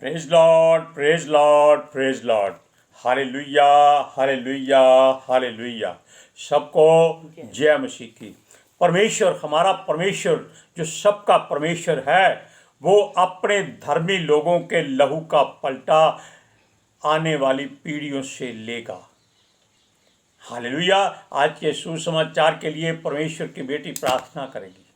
Praise Lord, praise Lord, praise Lord. Hallelujah, hallelujah, hallelujah. सबको जय मसीह की। परमेश्वर, हमारा परमेश्वर जो सबका परमेश्वर है, वो अपने धर्मी लोगों के लहू का पलटा आने वाली पीढ़ियों से लेगा। हालेलुया। आज के सुसमाचार के लिए परमेश्वर की बेटी प्रार्थना करेगी।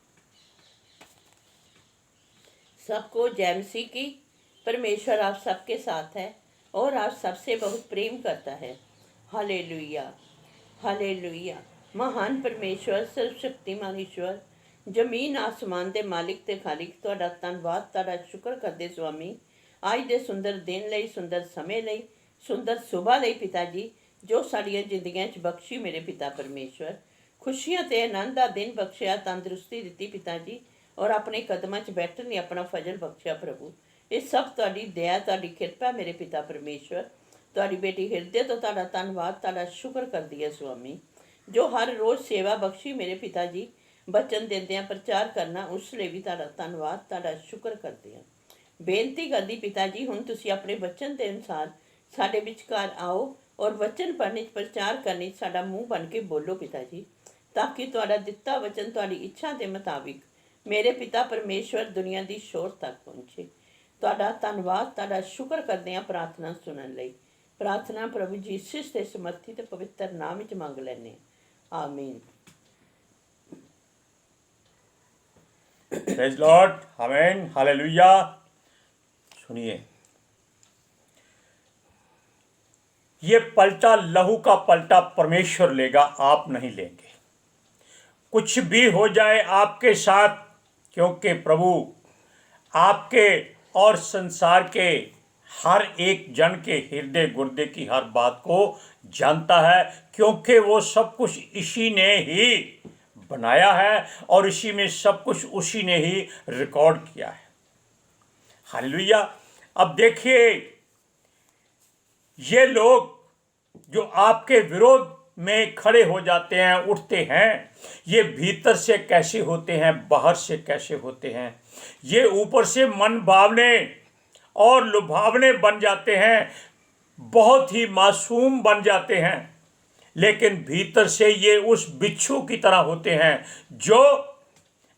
सबको जय मसीह की। परमेश्वर आप सबके साथ है और आप सबसे बहुत प्रेम करता है। Hallelujah, hallelujah. महान परमेश्वर, सर्वशक्तिमान ईश्वर, जमीन आसमान के मालिक ते खालिक, तुहाडा धन्नवाद, तुहाडा शुक्र करदे स्वामी, आज दे सुंदर दिन लई, सुंदर समय लई, सुंदर सुबह लई पिता जी, जो साड़ियां जिंदगियां च बख्शी मेरे पिता परमेश्वर। खुशियां ते आनंद दा दिन बख्शिया, तंदुरुस्ती दित्ती पिता जी, और अपने कदमां च बैठन लई अपना फजल बख्शिया प्रभु। ये सब तुहाडी दया, तुहाडी किरपा मेरे पिता परमेश्वर। तुहाडी बेटी हिरदे तो तुहाडा धन्नवाद, तुहाडा शुक्र करदी है स्वामी, जो हर रोज़ सेवा बख्शी मेरे पिता जी, बचन देंदियां प्रचार करना, उस लिए भी तुहाडा धन्नवाद, तुहाडा शुक्र करदी हैं। बेनती करदी पिता जी, हुण तुसीं अपने वचन के अनुसार साडे विचकार आओ और वचन पढ़ने प्रचार करने साडा मूँह बन के बोलो पिता जी, ताकि तुहाडा दिता वचन तुहाडी इच्छा के मुताबिक मेरे पिता परमेश्वर दुनिया की शोर तक पहुँचे। तुहाडा धन्नवाद, तुहाडा शुक्र करदे हां प्रार्थना सुनन लई। प्रार्थना प्रभु जीसस के समर्थी ते पवित्र नाम विच मंग लैने, आमीन। प्रेज लॉर्ड, आमीन, हालेलुया। सुनिए, ये पलटा, लहू का पलटा परमेश्वर लेगा, आप नहीं लेंगे। कुछ भी हो जाए आपके साथ, क्योंकि प्रभु आपके और संसार के हर एक जन के हृदय गुर्दे की हर बात को जानता है, क्योंकि वो सब कुछ इसी ने ही बनाया है और इसी में सब कुछ उसी ने ही रिकॉर्ड किया है। हालेलुया। अब देखिए, ये लोग जो आपके विरोध में खड़े हो जाते हैं, उठते हैं, ये भीतर से कैसे होते हैं, बाहर से कैसे होते हैं। ये ऊपर से मन भावने और लुभावने बन जाते हैं, बहुत ही मासूम बन जाते हैं, लेकिन भीतर से ये उस बिच्छू की तरह होते हैं जो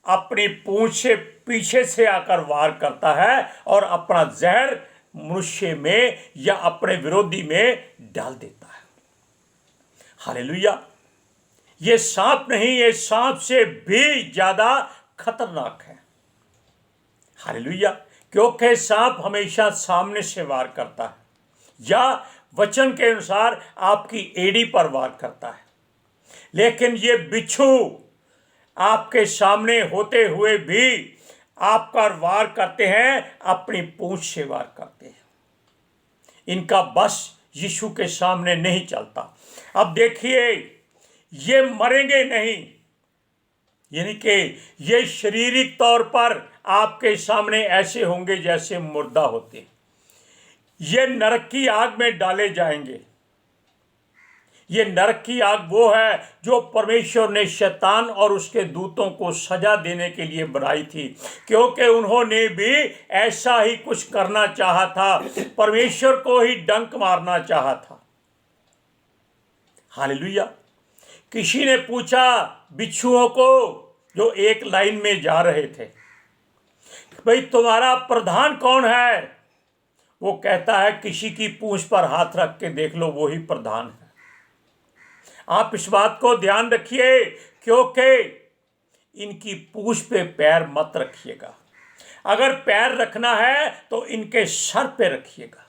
अपनी पूंछ से पीछे से आकर वार करता है और अपना जहर मनुष्य में या अपने विरोधी में डाल देता है। हालेलुया। ये सांप नहीं, ये सांप से भी ज्यादा खतरनाक है। हालेलुया। क्योंकि सांप हमेशा सामने से वार करता है या वचन के अनुसार आपकी एड़ी पर वार करता है, लेकिन ये बिच्छू आपके सामने होते हुए भी आपका वार करते हैं, अपनी पूंछ से वार करते हैं। इनका बस यीशु के सामने नहीं चलता। अब देखिए, ये मरेंगे नहीं, यानी कि ये शारीरिक तौर पर आपके सामने ऐसे होंगे जैसे मुर्दा होते। ये नरक की आग में डाले जाएंगे। ये नरक की आग वो है जो परमेश्वर ने शैतान और उसके दूतों को सजा देने के लिए बनाई थी, क्योंकि उन्होंने भी ऐसा ही कुछ करना चाहा था, परमेश्वर को ही डंक मारना चाहा था। हालेलुया। किसी ने पूछा बिच्छुओं को जो एक लाइन में जा रहे थे, भाई तुम्हारा प्रधान कौन है? वो कहता है किसी की पूंछ पर हाथ रख के देख लो, वो ही प्रधान है। आप इस बात को ध्यान रखिए, क्योंकि इनकी पूंछ पे पैर मत रखिएगा। अगर पैर रखना है तो इनके सर पे रखिएगा।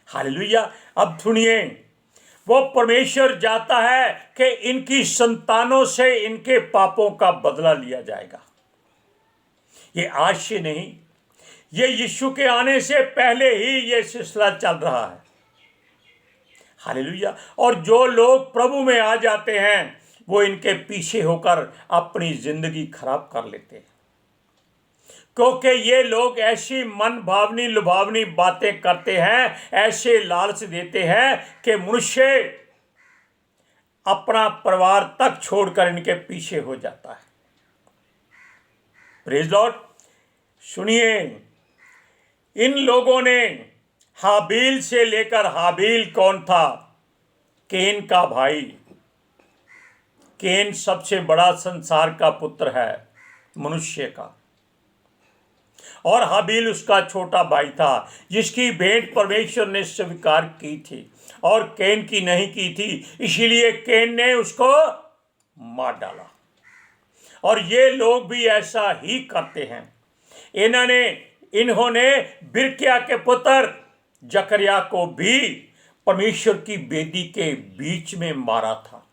हालेलुया। अब सुनिए, वो परमेश्वर जाता है कि इनकी संतानों से इनके पापों का बदला लिया जाएगा। ये आज से नहीं, ये यीशु के आने से पहले ही ये सिलसिला चल रहा है। हालेलुया। और जो लोग प्रभु में आ जाते हैं, वो इनके पीछे होकर अपनी जिंदगी खराब कर लेते हैं, क्योंकि ये लोग ऐसी मन भावनी लुभावनी बातें करते हैं, ऐसे लालच देते हैं कि मनुष्य अपना परिवार तक छोड़कर इनके पीछे हो जाता है। Praise Lord. सुनिए, इन लोगों ने हाबील से लेकर, हाबील कौन था? केन का भाई। केन सबसे बड़ा संसार का पुत्र है मनुष्य का, और हाबील उसका छोटा भाई था जिसकी भेंट परमेश्वर ने स्वीकार की थी और केन की नहीं की थी, इसीलिए केन ने उसको मार डाला। और ये लोग भी ऐसा ही करते हैं। इन्होंने बिरकिया के पुत्र जकरिया को भी परमेश्वर की वेदी के बीच में मारा था,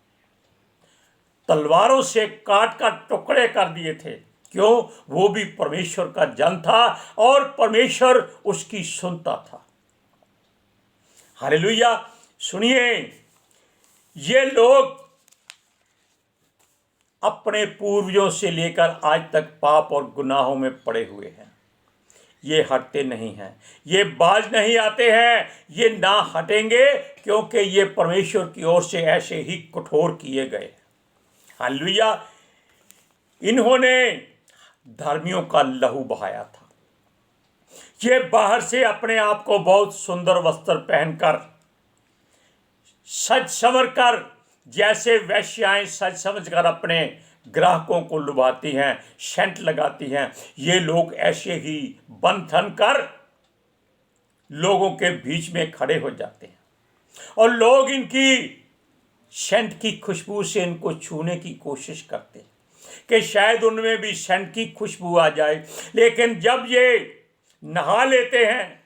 तलवारों से काट काट टुकड़े कर दिए थे। क्यों? वो भी परमेश्वर का जन था और परमेश्वर उसकी सुनता था। हालेलुया। सुनिए, ये लोग अपने पूर्वजों से लेकर आज तक पाप और गुनाहों में पड़े हुए हैं। ये हटते नहीं हैं, ये बाज नहीं आते हैं, ये ना हटेंगे, क्योंकि ये परमेश्वर की ओर से ऐसे ही कठोर किए गए। हालेलुया। इन्होंने धर्मियों का लहू बहाया था। ये बाहर से अपने आप को बहुत सुंदर वस्त्र पहनकर, सज संवर कर, जैसे वैश्याएं सज समझ कर अपने ग्राहकों को लुभाती हैं, सेंट लगाती हैं, ये लोग ऐसे ही बन ठन कर लोगों के बीच में खड़े हो जाते हैं और लोग इनकी सेंट की खुशबू से इनको छूने की कोशिश करते हैं कि शायद उनमें भी सेंट की खुशबू आ जाए। लेकिन जब ये नहा लेते हैं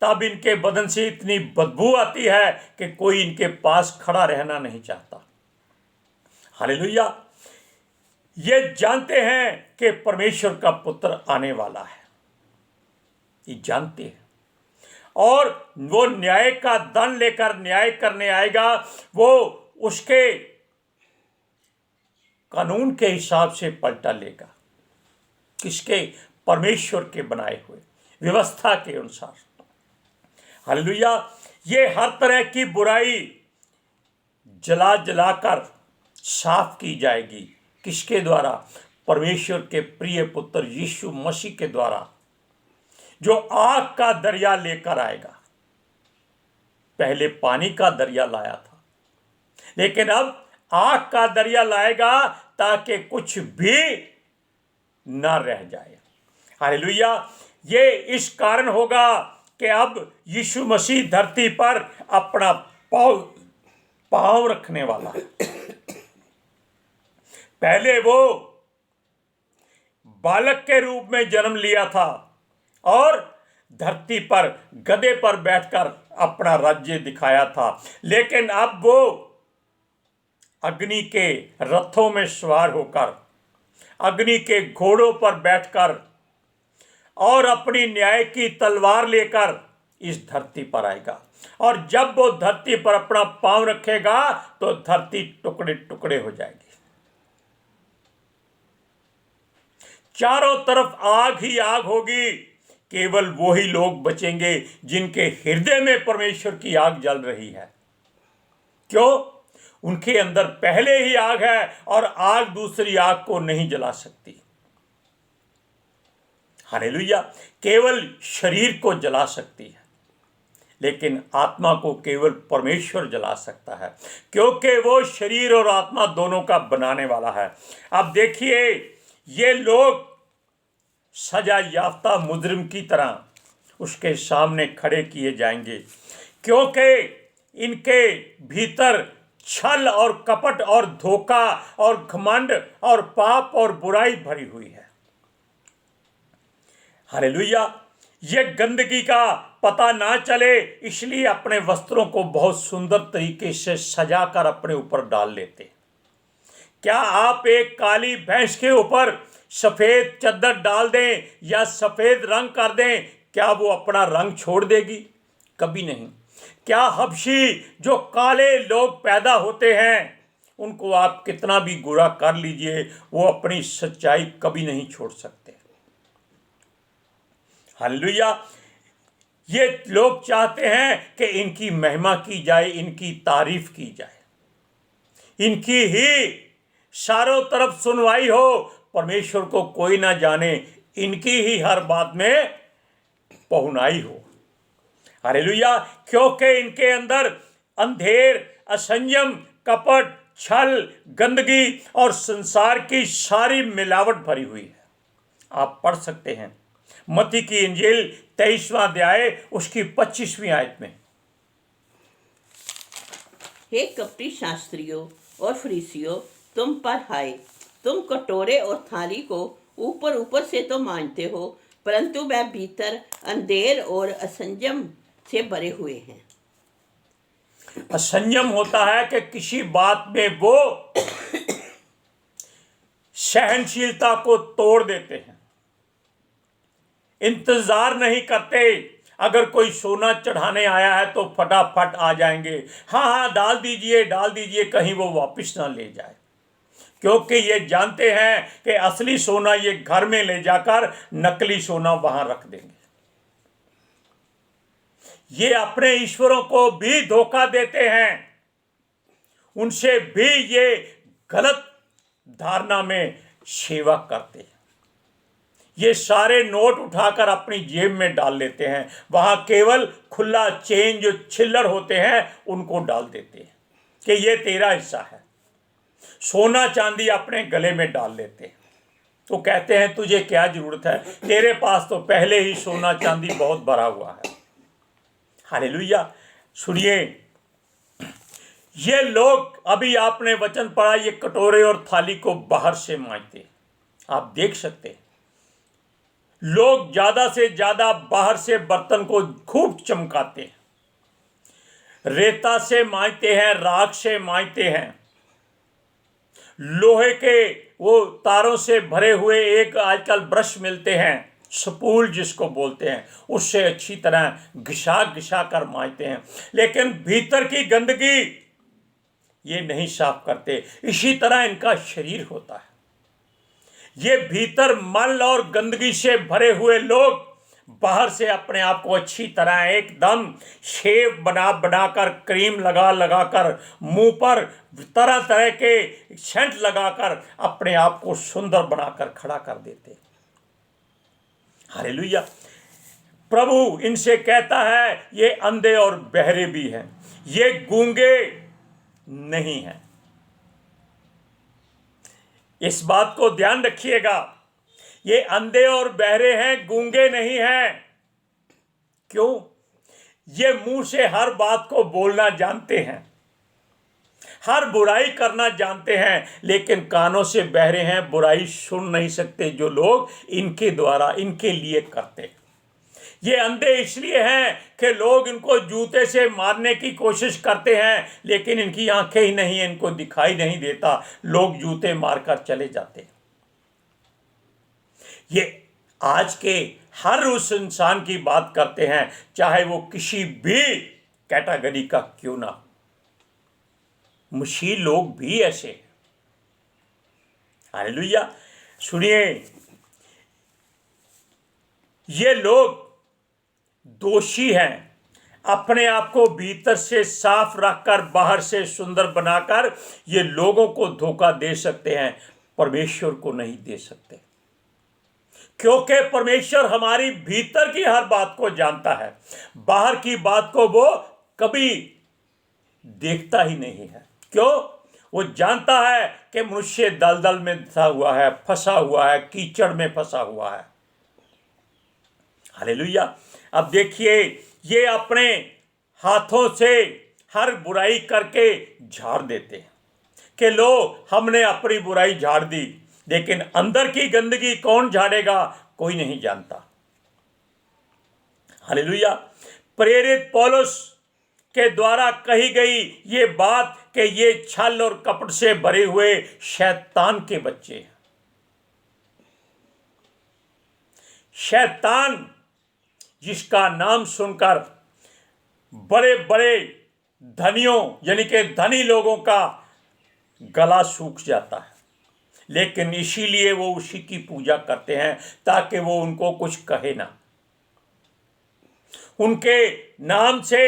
तब इनके बदन से इतनी बदबू आती है कि कोई इनके पास खड़ा रहना नहीं चाहता। हालेलुया। ये जानते हैं कि परमेश्वर का पुत्र आने वाला है, ये जानते हैं, और वो न्याय का दंड लेकर न्याय करने आएगा। वो उसके कानून के हिसाब से पलटा लेगा, किसके? परमेश्वर के बनाए हुए व्यवस्था के अनुसार। हालेलुया। ये हर तरह की बुराई जला जलाकर साफ की जाएगी। किसके द्वारा? परमेश्वर के प्रिय पुत्र यीशु मसीह के द्वारा, जो आग का दरिया लेकर आएगा। पहले पानी का दरिया लाया था, लेकिन अब आग का दरिया लाएगा ताकि कुछ भी ना रह जाए। हालेलुया। ये इस कारण होगा कि अब यीशु मसीह धरती पर अपना पांव रखने वाला है। पहले वो बालक के रूप में जन्म लिया था और धरती पर गधे पर बैठकर अपना राज्य दिखाया था, लेकिन अब वो अग्नि के रथों में सवार होकर, अग्नि के घोड़ों पर बैठकर और अपनी न्याय की तलवार लेकर इस धरती पर आएगा। और जब वो धरती पर अपना पांव रखेगा तो धरती टुकड़े टुकड़े हो जाएगी। चारों तरफ आग ही आग होगी। केवल वही लोग बचेंगे जिनके हृदय में परमेश्वर की आग जल रही है। क्यों? उनके अंदर पहले ही आग है और आग दूसरी आग को नहीं जला सकती। हालेलुया। केवल शरीर को जला सकती है, लेकिन आत्मा को केवल परमेश्वर जला सकता है, क्योंकि वो शरीर और आत्मा दोनों का बनाने वाला है। अब देखिए, ये लोग सजा याफ्ता मुजरिम की तरह उसके सामने खड़े किए जाएंगे, क्योंकि इनके भीतर छल और कपट और धोखा और घमंड और पाप और बुराई भरी हुई है। हालेलुया। ये गंदगी का पता ना चले, इसलिए अपने वस्त्रों को बहुत सुंदर तरीके से सजाकर अपने ऊपर डाल लेते। क्या आप एक काली भैंस के ऊपर सफेद चद्दर डाल दें या सफेद रंग कर दें, क्या वो अपना रंग छोड़ देगी? कभी नहीं। क्या हबशी जो काले लोग पैदा होते हैं, उनको आप कितना भी बुरा कर लीजिए, वो अपनी सच्चाई कभी नहीं छोड़ सकते। हालेलुया। ये लोग चाहते हैं कि इनकी महिमा की जाए, इनकी तारीफ की जाए, इनकी ही चारों तरफ सुनवाई हो, परमेश्वर को कोई ना जाने, इनकी ही हर बात में पहुनाई हो। हालेलुया। क्योंकि इनके अंदर अंधेर, असंयम, कपट, छल, गंदगी और संसार की सारी मिलावट भरी हुई है। आप पढ़ सकते हैं मत्ती की इंजील 23वां अध्याय उसकी 25वीं आयत में। हे कपटी शास्त्रियों और फरीसियों, तुम पर हाय, तुम कटोरे और थाली को ऊपर ऊपर से तो मांजते हो, परंतु वह भीतर अंधेर और असंयम से भरे हुए हैं। असंयम होता है कि किसी बात में वो सहनशीलता को तोड़ देते हैं, इंतजार नहीं करते। अगर कोई सोना चढ़ाने आया है तो फटाफट आ जाएंगे, हाँ हाँ डाल दीजिए, कहीं वो वापस ना ले जाए, क्योंकि ये जानते हैं कि असली सोना ये घर में ले जाकर नकली सोना वहां रख देंगे। ये अपने ईश्वरों को भी धोखा देते हैं, उनसे भी ये गलत धारणा में सेवा करते हैं। ये सारे नोट उठाकर अपनी जेब में डाल लेते हैं, वहां केवल खुला चेन जो चिल्लर होते हैं उनको डाल देते हैं कि ये तेरा हिस्सा है। सोना चांदी अपने गले में डाल लेते हैं, तो कहते हैं तुझे क्या जरूरत है, तेरे पास तो पहले ही सोना चांदी बहुत भरा हुआ है। हालेलुया। सुनिए, ये लोग, अभी आपने वचन पढ़ा, ये कटोरे और थाली को बाहर से मांजते। आप देख सकते हैं लोग ज्यादा से ज्यादा बाहर से बर्तन को खूब चमकाते हैं, रेता से मांजते हैं, राख से मांजते हैं, लोहे के वो तारों से भरे हुए एक आजकल ब्रश मिलते हैं, स्पूल जिसको बोलते हैं, उससे अच्छी तरह घिसा घिसा कर मांजते हैं, लेकिन भीतर की गंदगी ये नहीं साफ करते। इसी तरह इनका शरीर होता है। ये भीतर मल और गंदगी से भरे हुए लोग बाहर से अपने आप को अच्छी तरह एकदम शेव बना बनाकर, क्रीम लगा लगाकर, मुंह पर तरह तरह के सेंट लगाकर अपने आप को सुंदर बनाकर खड़ा कर देते। हालेलुया। प्रभु इनसे कहता है ये अंधे और बहरे भी हैं, ये गूंगे नहीं हैं। इस बात को ध्यान रखिएगा, ये अंधे और बहरे हैं, गूंगे नहीं हैं। क्यों? ये मुंह से हर बात को बोलना जानते हैं, हर बुराई करना जानते हैं, लेकिन कानों से बहरे हैं, बुराई सुन नहीं सकते जो लोग इनके द्वारा इनके लिए करते। ये अंधे इसलिए हैं कि लोग इनको जूते से मारने की कोशिश करते हैं, लेकिन इनकी आंखें ही नहीं, इनको दिखाई नहीं देता, लोग जूते मारकर चले जाते। ये आज के हर उस इंसान की बात करते हैं, चाहे वो किसी भी कैटेगरी का क्यों ना। मसीह लोग भी ऐसे हैं। हालेलुया। सुनिए, ये लोग दोषी हैं, अपने आप को भीतर से साफ रखकर बाहर से सुंदर बनाकर ये लोगों को धोखा दे सकते हैं, परमेश्वर को नहीं दे सकते, क्योंकि परमेश्वर हमारी भीतर की हर बात को जानता है, बाहर की बात को वो कभी देखता ही नहीं है। क्यों? वो जानता है कि मनुष्य दलदल में फंसा हुआ है, कीचड़ में फंसा हुआ है। हालेलुया। अब देखिए, ये अपने हाथों से हर बुराई करके झाड़ देते हैं कि लो हमने अपनी बुराई झाड़ दी, लेकिन अंदर की गंदगी कौन झाड़ेगा, कोई नहीं जानता। हालेलुया। प्रेरित पौलुस के द्वारा कही गई ये बात कि ये छल और कपट से भरे हुए शैतान के बच्चे हैं। शैतान जिसका नाम सुनकर बड़े बड़े धनियों यानी कि धनी लोगों का गला सूख जाता है, लेकिन इसीलिए वो उसी की पूजा करते हैं ताकि वो उनको कुछ कहे ना। उनके नाम से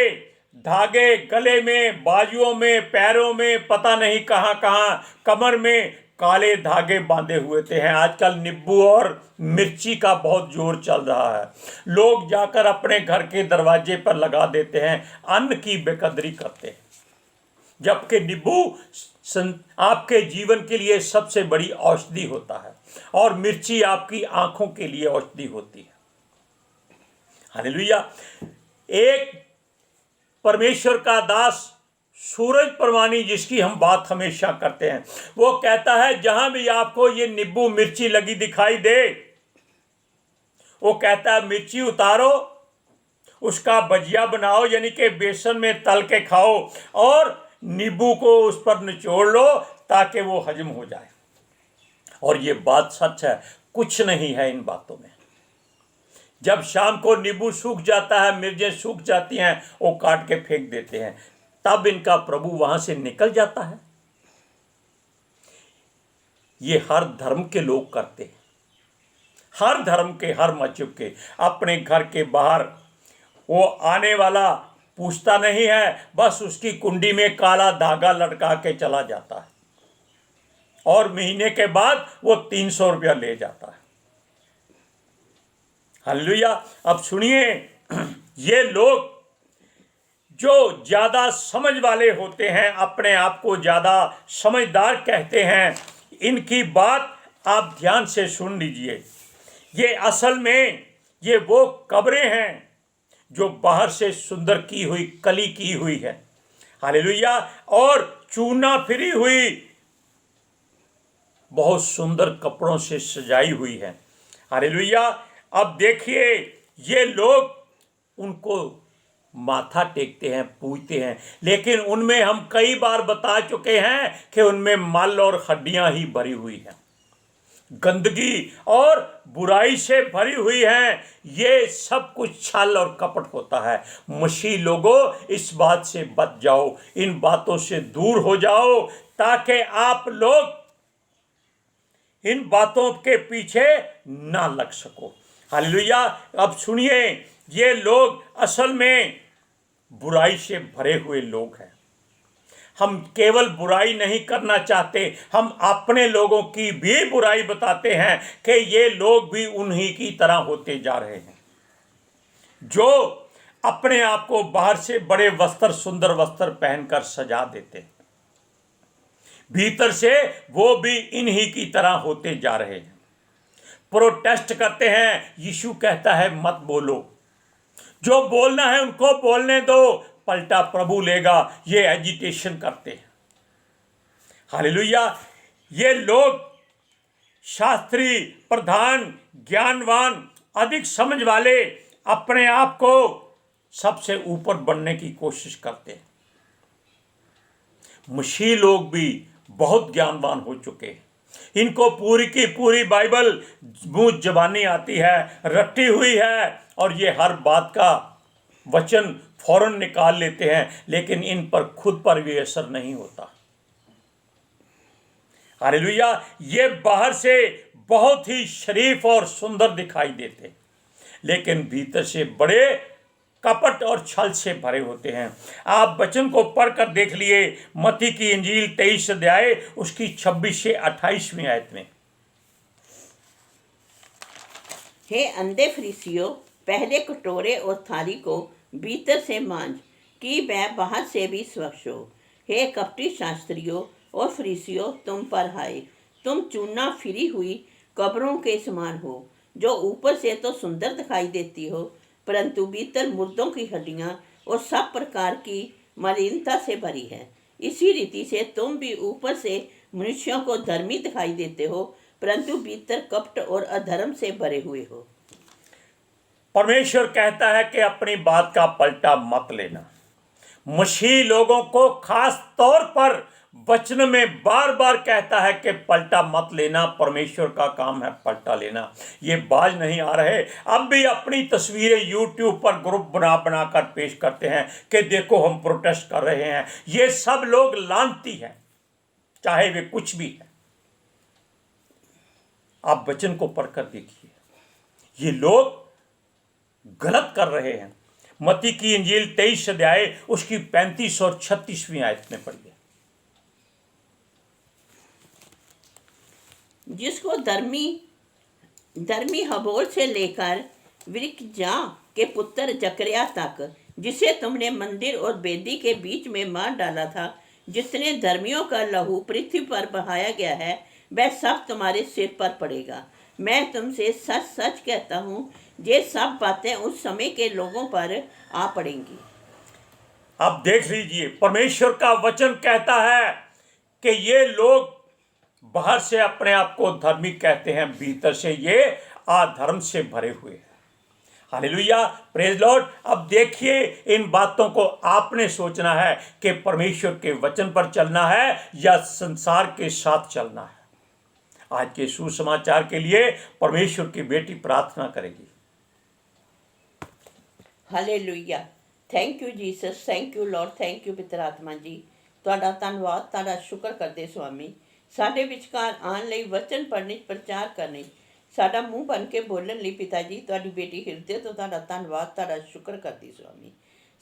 धागे गले में, बाजुओं में, पैरों में, पता नहीं कहां कहां, कमर में काले धागे बांधे हुए थे हैं। आजकल नींबू और मिर्ची का बहुत जोर चल रहा है। लोग जाकर अपने घर के दरवाजे पर लगा देते हैं, अन्न की बेकदरी करते हैं, जबकि नींबू आपके जीवन के लिए सबसे बड़ी औषधि होता है और मिर्ची आपकी आंखों के लिए औषधि होती है। हालेलुया। एक परमेश्वर का दास सूरज परवानी, जिसकी हम बात हमेशा करते हैं, वो कहता है जहां भी आपको ये नींबू मिर्ची लगी दिखाई दे, वो कहता है मिर्ची उतारो, उसका भजिया बनाओ, यानी कि बेसन में तल के खाओ, और नींबू को उस पर निचोड़ लो ताकि वो हजम हो जाए। और ये बात सच है, कुछ नहीं है इन बातों में। जब शाम को नींबू सूख जाता है, मिर्चें सूख जाती हैं, वो काट के फेंक देते हैं, तब इनका प्रभु वहां से निकल जाता है। ये हर धर्म के लोग करते हैं, हर धर्म के, हर मजहब के। अपने घर के बाहर वो आने वाला पूछता नहीं है, बस उसकी कुंडी में काला धागा लटका के चला जाता है और महीने के बाद वो 300 रुपया ले जाता है। हालेलुया। अब सुनिए, ये लोग जो ज्यादा समझ वाले होते हैं, अपने आप को ज्यादा समझदार कहते हैं, इनकी बात आप ध्यान से सुन लीजिए। ये असल में ये वो कब्रें हैं जो बाहर से सुंदर की हुई, कली की हुई है। हालेलुया। और चूना फिरी हुई, बहुत सुंदर कपड़ों से सजाई हुई है। हालेलुया। अब देखिए, ये लोग उनको माथा टेकते हैं, पूजते हैं, लेकिन उनमें हम कई बार बता चुके हैं कि उनमें मल और हड्डियां ही भरी हुई हैं, गंदगी और बुराई से भरी हुई है। ये सब कुछ छल और कपट होता है। मसीह लोगों, इस बात से बच जाओ, इन बातों से दूर हो जाओ, ताकि आप लोग इन बातों के पीछे ना लग सको। हालेलुया। अब सुनिए, ये लोग असल में बुराई से भरे हुए लोग हैं। हम केवल बुराई नहीं करना चाहते, हम अपने लोगों की भी बुराई बताते हैं कि ये लोग भी उन्हीं की तरह होते जा रहे हैं, जो अपने आप को बाहर से बड़े वस्त्र, सुंदर वस्त्र पहनकर सजा देते हैं, भीतर से वो भी इन्हीं की तरह होते जा रहे हैं। प्रोटेस्ट करते हैं। यीशु कहता है मत बोलो, जो बोलना है उनको बोलने दो, पलटा प्रभु लेगा। ये एजिटेशन करते हैं। हालेलुया। ये लोग शास्त्री, प्रधान, ज्ञानवान, अधिक समझ वाले, अपने आप को सबसे ऊपर बनने की कोशिश करते हैं। मसीह लोग भी बहुत ज्ञानवान हो चुके हैं। इनको पूरी की पूरी बाइबल मुंह जबानी आती है, रटी हुई है, और ये हर बात का वचन फौरन निकाल लेते हैं, लेकिन इन पर खुद पर भी असर नहीं होता। हालेलुया। ये बाहर से बहुत ही शरीफ और सुंदर दिखाई देते, लेकिन भीतर से बड़े कपट और छल से भरे होते हैं। आप वचन को पढ़कर देख लिए, मत्ती की इंजील 23 अध्याय उसकी 26 से 28वीं आयत में। हे अंधे फरीसियों, पहले कटोरे और थाली को भीतर से मांझ कि वह बाहर से भी स्वच्छ हो। हे कपटी शास्त्रियों और फरीसियों, तुम पर हाय, तुम चूना फिरी हुई कब्रों के समान हो, जो ऊपर से तो सुंदर दिखाई देती हो, परंतु भीतर मुर्दों की हड्डियां और सब प्रकार की मलिनता से भरी है। इसी रीति से तुम भी ऊपर से मनुष्यों को धर्मी दिखाई देते हो, परंतु भीतर कपट और अधर्म से भरे हुए हो। परमेश्वर कहता है कि अपनी बात का पलटा मत लेना। मसीह लोगों को खास तौर पर वचन में बार बार कहता है कि पलटा मत लेना। परमेश्वर का काम है पलटा लेना। ये बाज नहीं आ रहे, अब भी अपनी तस्वीरें यूट्यूब पर ग्रुप बना बना कर पेश करते हैं कि देखो हम प्रोटेस्ट कर रहे हैं। ये सब लोग लानती हैं, चाहे वे कुछ भी है। आप वचन को पढ़कर देखिए, ये लोग गलत कर रहे हैं। मत्ती की इंजील 23 अध्याय उसकी 35 और 36वीं आयत में पढ़िए। जिसको धर्मी हबोल से लेकर विरकजा के पुत्र जकरिया तक, जिसे तुमने मंदिर और बेदी के बीच में मार डाला था, जितने धर्मियों का लहू पृथ्वी पर बहाया गया है, वह सब तुम्हारे सिर पर पड़ेगा। मैं तुमसे सच सच कहता हूँ, ये सब बातें उस समय के लोगों पर आ पड़ेंगी। अब देख लीजिए, परमेश्वर का वचन कहता है कि ये लोग बाहर से अपने आप को धर्मी कहते हैं, भीतर से ये अधर्म से भरे हुए हैं। Hallelujah, praise Lord. अब देखिए, इन बातों को आपने सोचना है कि परमेश्वर के वचन पर चलना है या संसार के साथ चलना है। आज के सुसमाचार के लिए परमेश्वर की बेटी प्रार्थना करेगी। Hallelujah, thank you Jesus, thank you Lord, thank you पितर आत्मा जी। ਤੁਹਾਡਾ ਧੰਨਵਾਦ, ਤੁਹਾਡਾ ਸ਼ੁਕਰ ਕਰਦੇ ਸੁਆਮੀ, ਸਾਡੇ ਵਿਚਕਾਰ ਆਉਣ ਲਈ, ਵਚਨ ਪੜ੍ਹਨੇ, ਪ੍ਰਚਾਰ ਕਰਨੇ, ਸਾਡਾ ਮੂੰਹ ਬਣ ਕੇ ਬੋਲਣ ਲਈ ਪਿਤਾ ਜੀ, ਤੁਹਾਡੀ ਬੇਟੀ ਹਿਰਦੇ ਤੋਂ ਤੁਹਾਡਾ ਧੰਨਵਾਦ, ਤੁਹਾਡਾ ਸ਼ੁਕਰ ਕਰਦੀ ਸੁਆਮੀ।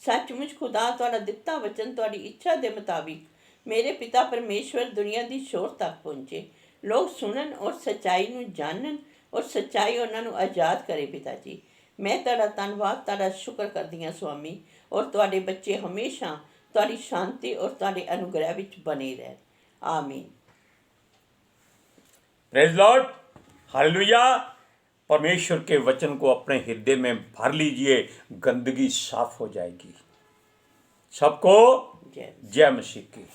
ਸੱਚਮੁੱਚ ਖੁਦਾ, ਤੁਹਾਡਾ ਦਿੱਤਾ ਵਚਨ ਤੁਹਾਡੀ ਇੱਛਾ ਦੇ ਮੁਤਾਬਿਕ ਮੇਰੇ ਪਿਤਾ ਪਰਮੇਸ਼ਵਰ ਦੁਨੀਆ ਦੀ ਸ਼ੋਰ ਤੱਕ ਪਹੁੰਚੇ, ਲੋਕ ਸੁਣਨ ਔਰ ਸੱਚਾਈ ਨੂੰ ਜਾਣਨ ਔਰ ਸੱਚਾਈ ਉਹਨਾਂ ਨੂੰ ਆਜ਼ਾਦ ਕਰੇ ਪਿਤਾ ਜੀ। ਮੈਂ ਤੁਹਾਡਾ ਧੰਨਵਾਦ, ਤੁਹਾਡਾ ਸ਼ੁਕਰ ਕਰਦੀ ਹਾਂ ਸੁਆਮੀ, ਔਰ ਤੁਹਾਡੇ ਬੱਚੇ ਹਮੇਸ਼ਾ ਤੁਹਾਡੀ शांति और ਤੁਹਾਡੇ अनुग्रह ਵਿੱਚ बने ਰਹਿਣ। आमीन। Praise Lord, hallelujah. परमेश्वर के वचन को अपने हृदय में भर लीजिए, गंदगी साफ हो जाएगी। सबको जय जय मसीह की।